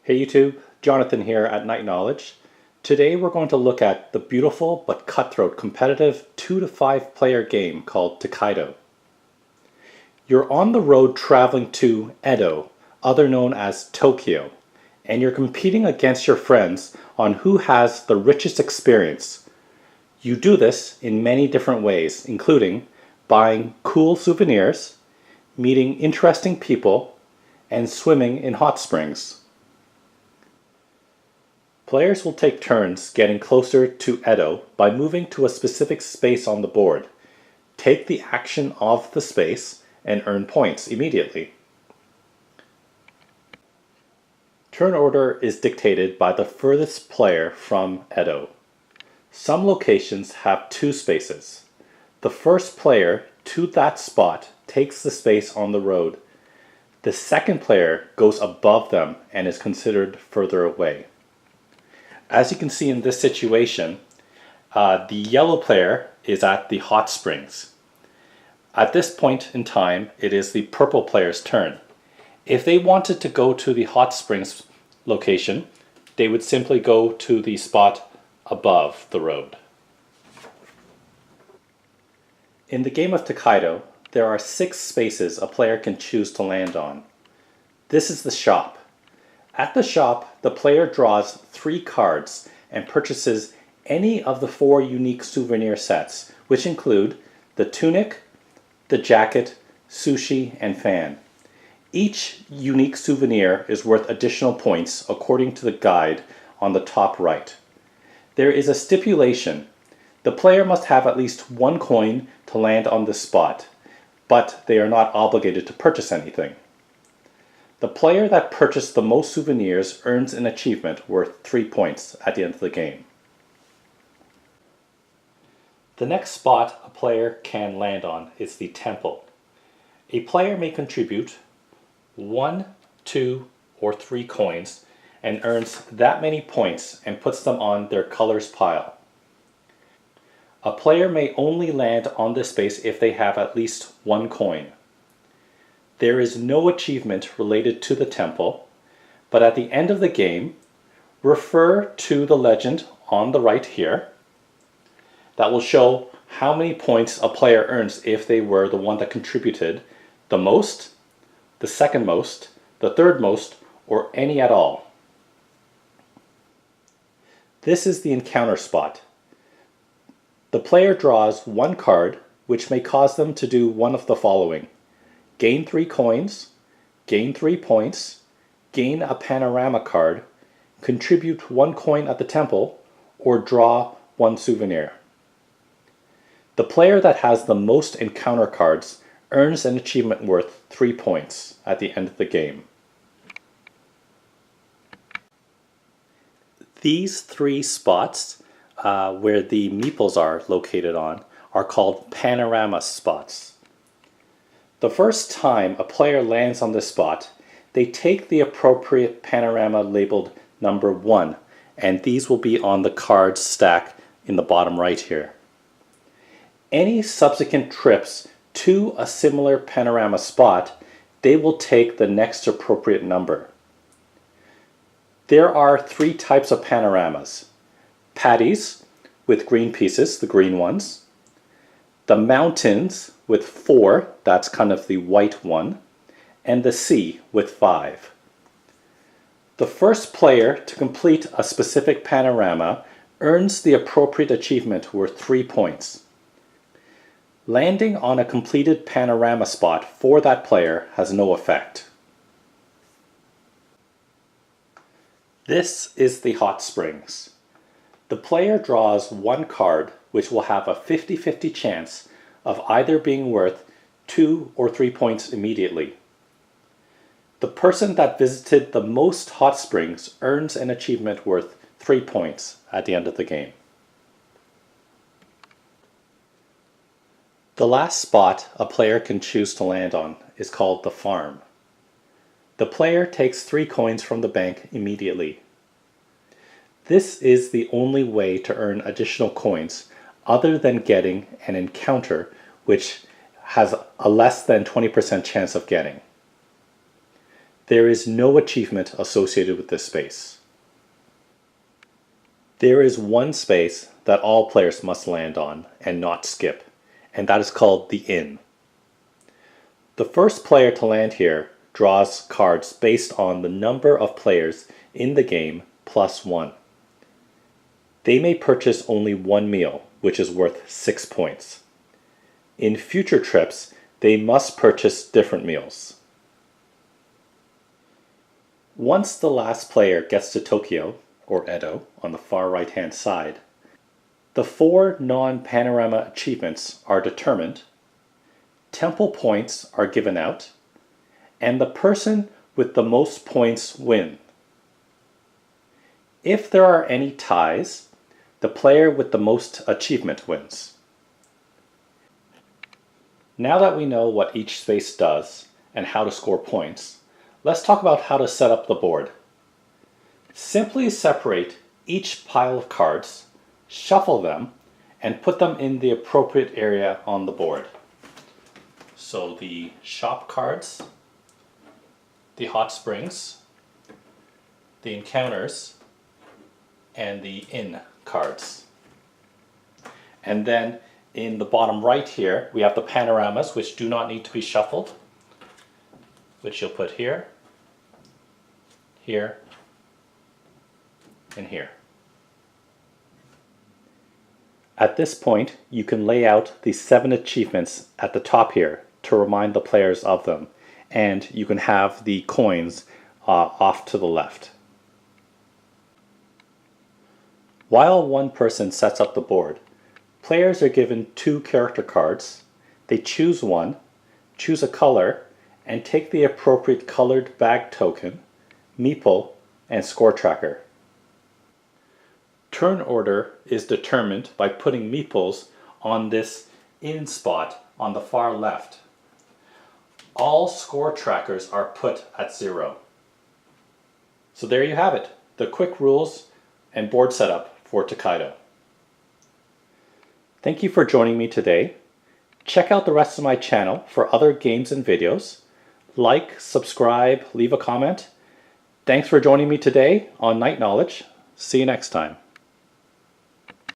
Hey YouTube, Jonathan here at Night Knowledge. Today we're going to look at the beautiful but cutthroat competitive 2 to 5 player game called Tokaido. You're on the road traveling to Edo, other known as Tokyo, and you're competing against your friends on who has the richest experience. You do this in many different ways, including buying cool souvenirs, meeting interesting people, and swimming in hot springs. Players will take turns getting closer to Edo by moving to a specific space on the board, take the action of the space, and earn points immediately. Turn order is dictated by the furthest player from Edo. Some locations have 2 spaces. The first player to that spot takes the space on the road. The second player goes above them and is considered further away. As you can see in this situation, the yellow player is at the hot springs. At this point in time, it is the purple player's turn. If they wanted to go to the hot springs location, they would simply go to the spot above the road. In the game of Tokaido, there are 6 spaces a player can choose to land on. This is the shop. At the shop, the player draws 3 cards and purchases any of the 4 unique souvenir sets, which include the tunic, the jacket, sushi, and fan. Each unique souvenir is worth additional points according to the guide on the top right. There is a stipulation. The player must have at least 1 coin to land on this spot, but they are not obligated to purchase anything. The player that purchased the most souvenirs earns an achievement worth 3 points at the end of the game. The next spot a player can land on is the temple. A player may contribute 1, 2, or 3 coins and earns that many points and puts them on their colors pile. A player may only land on this space if they have at least 1 coin. There is no achievement related to the temple, but at the end of the game, refer to the legend on the right here that will show how many points a player earns if they were the one that contributed the most, the second most, the third most, or any at all. This is the encounter spot. The player draws 1 card, which may cause them to do one of the following: gain 3 coins, gain 3 points, gain a Panorama card, contribute 1 coin at the temple, or draw 1 souvenir. The player that has the most encounter cards earns an achievement worth 3 points at the end of the game. These 3 spots where the meeples are located on are called Panorama spots. The first time a player lands on this spot, they take the appropriate panorama labeled number 1, and these will be on the card stack in the bottom right here. Any subsequent trips to a similar panorama spot, they will take the next appropriate number. There are 3 types of panoramas: patties with green pieces, the green ones; the mountains with 4, that's kind of the white one; and the sea with 5. The first player to complete a specific panorama earns the appropriate achievement worth 3 points. Landing on a completed panorama spot for that player has no effect. This is the hot springs. The player draws 1 card which will have a 50-50 chance of either being worth 2 or 3 points immediately. The person that visited the most hot springs earns an achievement worth 3 points at the end of the game. The last spot a player can choose to land on is called the farm. The player takes 3 coins from the bank immediately. This is the only way to earn additional coins other than getting an encounter which has a less than 20% chance of getting. there is no achievement associated with this space. There is one space that all players must land on and not skip, and that is called the inn. The first player to land here draws cards based on the number of players in the game plus 1. They may purchase only one meal, which is worth 6 points. In future trips, they must purchase different meals. Once the last player gets to Tokyo, or Edo, on the far right hand side, the 4 non-Panorama achievements are determined, temple points are given out, and the person with the most points win. If there are any ties, the player with the most achievement wins. Now that we know what each space does and how to score points, let's talk about how to set up the board. Simply separate each pile of cards, shuffle them, and put them in the appropriate area on the board. So the shop cards, the hot springs, the encounters, and the inn cards. And then in the bottom right here, we have the panoramas, which do not need to be shuffled, which you'll put here, here, and here. At this point, you can lay out the 7 achievements at the top here to remind the players of them, and you can have the coins off to the left. While one person sets up the board, players are given 2 character cards. They choose one, choose a color, and take the appropriate colored bag token, meeple, and score tracker. Turn order is determined by putting meeples on this in spot on the far left. All score trackers are put at 0. So there you have it, the quick rules and board setup for Tokaido. Thank you for joining me today. Check out the rest of my channel for other games and videos. Like, subscribe, leave a comment. Thanks for joining me today on Night Knowledge. See you next time.